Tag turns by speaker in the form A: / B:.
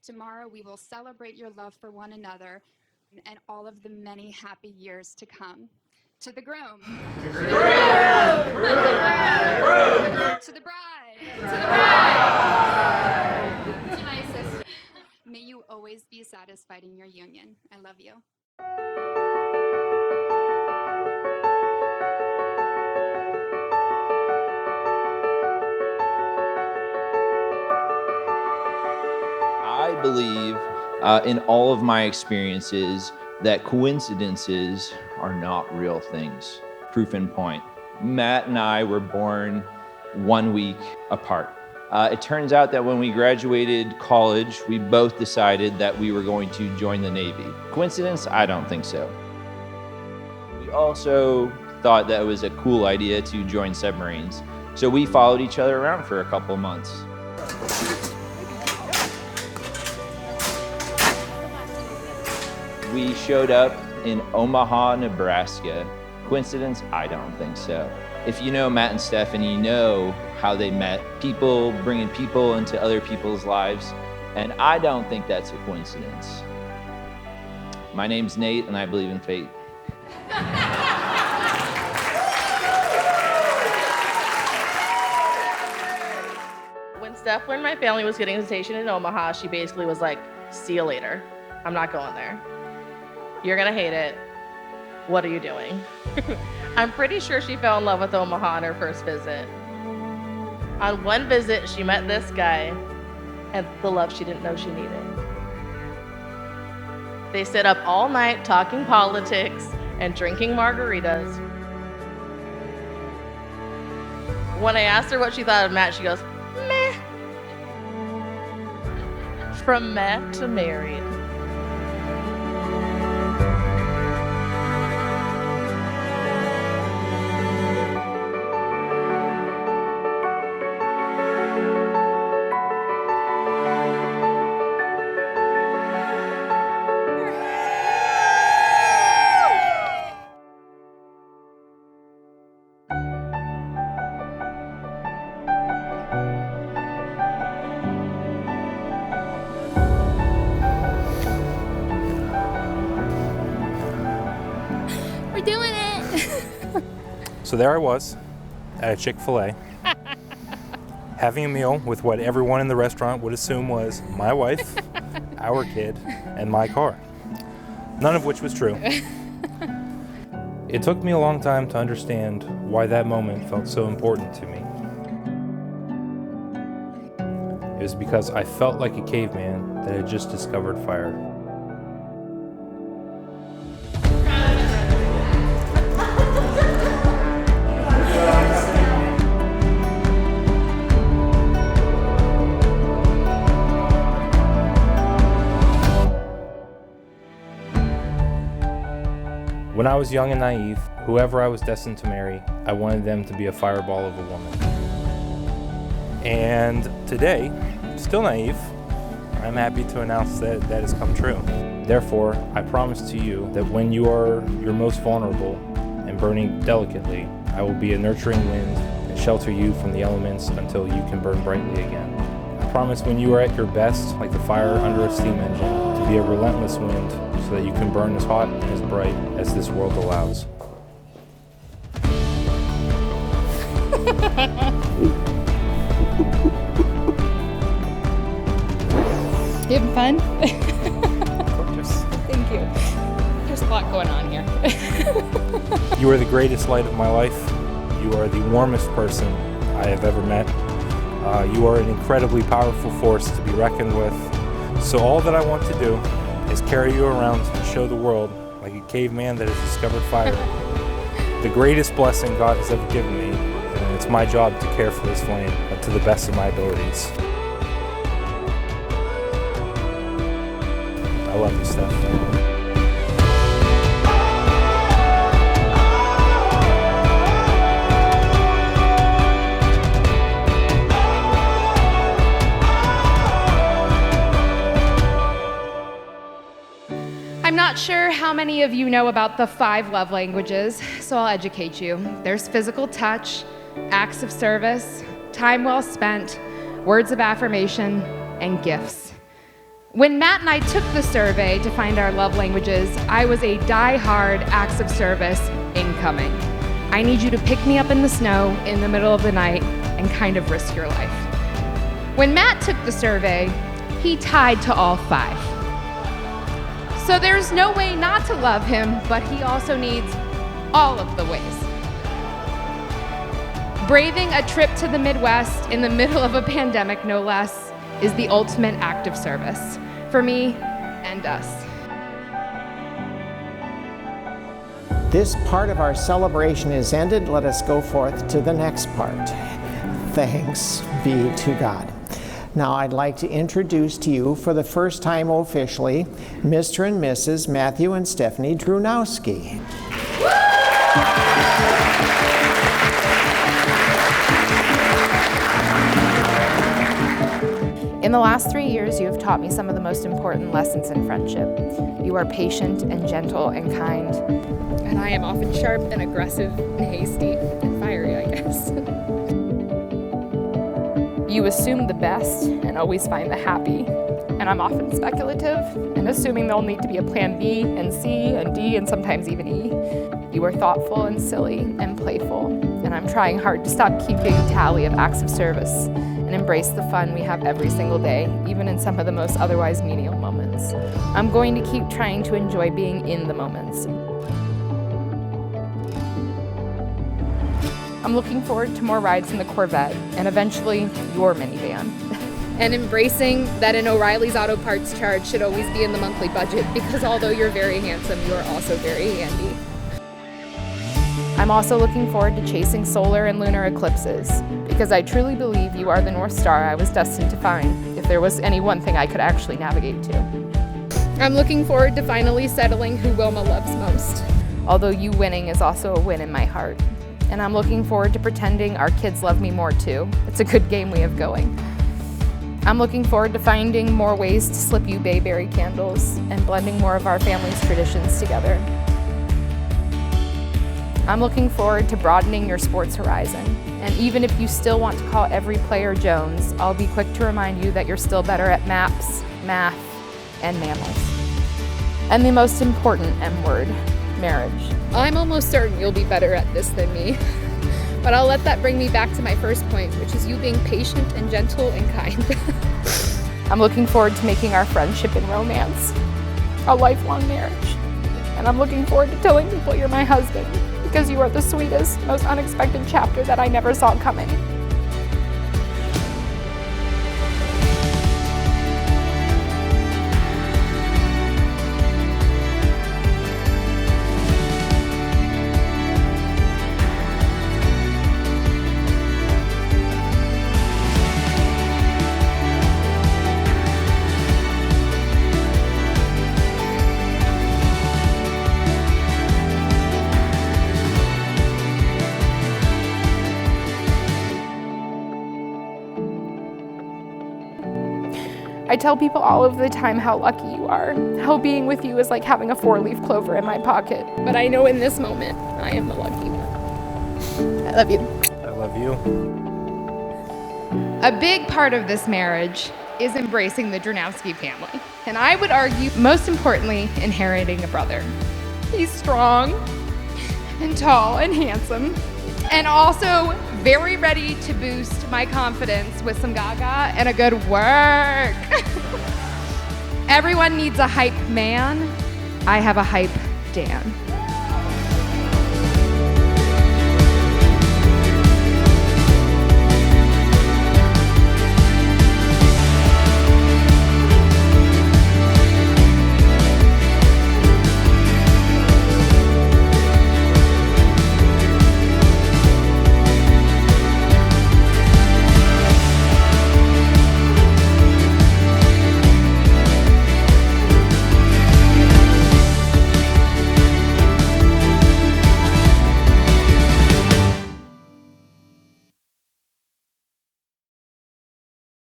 A: Tomorrow we will celebrate your love for one another and all of the many happy years to come. To the groom. To the groom. To the bride. To the bride. To my sister. May you always be satisfied in your union. I love you.
B: I believe in all of my experiences that coincidences are not real things. Proof in point. Matt and I were born 1 week apart. It turns out that when we graduated college, we both decided that we were going to join the Navy. Coincidence? I don't think so. We also thought that it was a cool idea to join submarines. So we followed each other around for a couple months. We showed up in Omaha, Nebraska. Coincidence? I don't think so. If you know Matt and Steph and you know how they met, people bringing people into other people's lives, and I don't think that's a coincidence. My name's Nate and I believe in fate.
C: When Steph learned my family was getting stationed in Omaha, she basically was like, see you later. I'm not going there. You're gonna hate it. What are you doing? I'm pretty sure she fell in love with Omaha on her first visit. On one visit, she met this guy and the love she didn't know she needed. They stayed up all night talking politics and drinking margaritas. When I asked her what she thought of Matt, she goes, meh. From meh to married.
A: We're doing it!
D: So there I was at a Chick-fil-A having a meal with what everyone in the restaurant would assume was my wife, our kid, and my car. None of which was true. It took me a long time to understand why that moment felt so important to me. It was because I felt like a caveman that had just discovered fire. When I was young and naive, whoever I was destined to marry, I wanted them to be a fireball of a woman. And today, still naive, I'm happy to announce that that has come true. Therefore, I promise to you that when you are your most vulnerable and burning delicately, I will be a nurturing wind and shelter you from the elements until you can burn brightly again. I promise when you are at your best, like the fire under a steam engine, to be a relentless wind so that you can burn as hot and as bright as this world allows.
E: You having fun?
D: Of course.
E: Thank you. There's a lot going on here.
D: You are the greatest light of my life. You are the warmest person I have ever met. You are an incredibly powerful force to be reckoned with. So all that I want to do is carry you around and show the world, like a caveman that has discovered fire, the greatest blessing God has ever given me, and it's my job to care for this flame to the best of my abilities. I love you, Steph.
E: I'm not sure how many of you know about the 5 love languages, so I'll educate you. There's physical touch, acts of service, time well spent, words of affirmation, and gifts. When Matt and I took the survey to find our love languages, I was a die-hard acts of service incoming. I need you to pick me up in the snow in the middle of the night and kind of risk your life. When Matt took the survey, he tied to all 5. So there's no way not to love him, but he also needs all of the ways. Braving a trip to the Midwest in the middle of a pandemic, no less, is the ultimate act of service for me and us.
F: This part of our celebration is ended. Let us go forth to the next part. Thanks be to God. Now I'd like to introduce to you for the first time officially, Mr. and Mrs. Matthew and Stephanie Drunowski.
E: In the last 3 years, you have taught me some of the most important lessons in friendship. You are patient and gentle and kind. And I am often sharp and aggressive and hasty and fiery, I guess. You assume the best and always find the happy. And I'm often speculative and assuming there'll need to be a plan B and C and D and sometimes even E. You are thoughtful and silly and playful. And I'm trying hard to stop keeping tally of acts of service and embrace the fun we have every single day, even in some of the most otherwise menial moments. I'm going to keep trying to enjoy being in the moments. I'm looking forward to more rides in the Corvette and eventually your minivan. And embracing that an O'Reilly's Auto Parts charge should always be in the monthly budget because although you're very handsome, you are also very handy. I'm also looking forward to chasing solar and lunar eclipses because I truly believe you are the North Star I was destined to find if there was any one thing I could actually navigate to. I'm looking forward to finally settling who Wilma loves most, although you winning is also a win in my heart. And I'm looking forward to pretending our kids love me more too. It's a good game we have going. I'm looking forward to finding more ways to slip you bayberry candles and blending more of our family's traditions together. I'm looking forward to broadening your sports horizon. And even if you still want to call every player Jones, I'll be quick to remind you that you're still better at maps, math, and mammals. And the most important M word, marriage. I'm almost certain you'll be better at this than me. But I'll let that bring me back to my first point, which is you being patient and gentle and kind. I'm looking forward to making our friendship and romance a lifelong marriage. And I'm looking forward to telling people you're my husband because you are the sweetest, most unexpected chapter that I never saw coming. I tell people all of the time how lucky you are, how being with you is like having a 4-leaf clover in my pocket. But I know in this moment, I am the lucky one. I love you.
D: I love you.
E: A big part of this marriage is embracing the Drunowski family. And I would argue, most importantly, inheriting a brother. He's strong and tall and handsome, and also very ready to boost my confidence with some gaga and a good work. Everyone needs a hype man. I have a hype Dan.